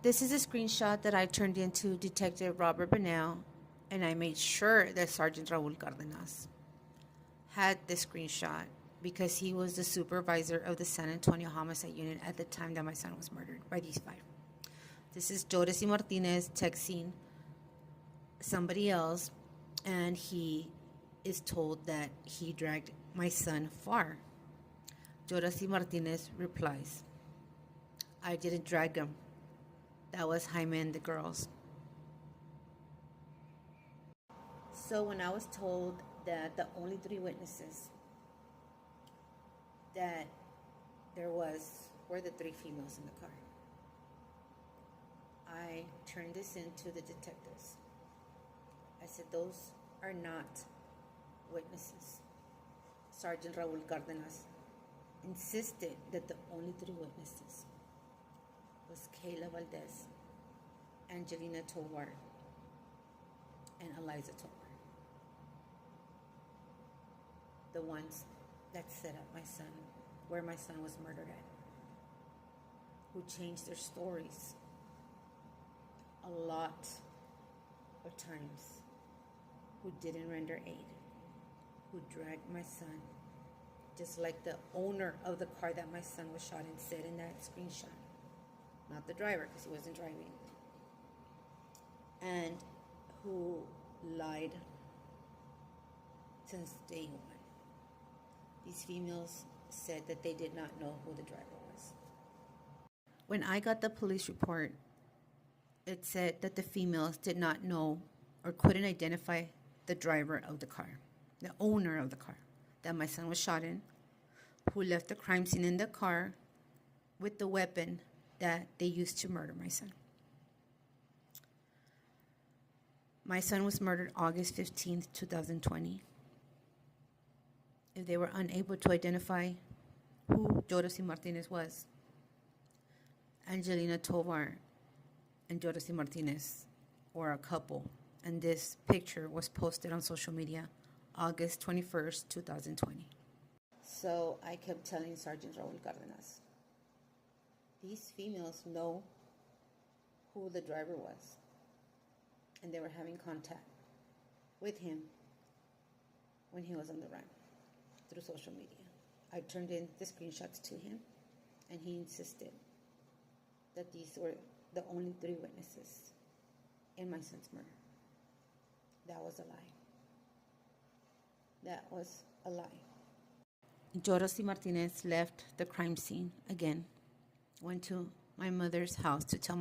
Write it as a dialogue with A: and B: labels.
A: This is a screenshot that I turned into Detective Robert Bunnell, and I made sure that Sergeant Raul Cardenas had this screenshot because he was the supervisor of the San Antonio Homicide Unit at the time that my son was murdered by these five. This is Jodeci Martinez texting somebody else, and he is told that he dragged my son far. Jodeci Martinez replies, "I didn't drag him. That was Jaime and the girls." So when I was told that the only three witnesses that there were the three females in the car, I turned this into the detectives. I said, those are not witnesses. Sergeant Raul Cardenas insisted that the only three witnesses was Kayla Valdez, Angelina Tovar, and Eliza Tovar. The ones that set up my son, where my son was murdered at, who changed their stories a lot of times, who didn't render aid, who dragged my son, just like the owner of the car that my son was shot in said in that screenshot. Not the driver, because he wasn't driving. And who lied since day one. These females said that they did not know who the driver was. When I got the police report, it said that the females did not know or couldn't identify the driver of the car, the owner of the car that my son was shot in, who left the crime scene in the car with the weapon that they used to murder my son. My son was murdered August 15th, 2020. If they were unable to identify who Jodeci Martinez was, Angelina Tovar and Jodeci Martinez were a couple, and this picture was posted on social media August 21st, 2020. So I kept telling Sergeant Raul Cardenas, these females know who the driver was, and they were having contact with him when he was on the run through social media. I turned in the screenshots to him, and he insisted that these were the only three witnesses in my son's murder. That was a lie. That was a lie. Jodeci Martinez left the crime scene again, went to my mother's house to tell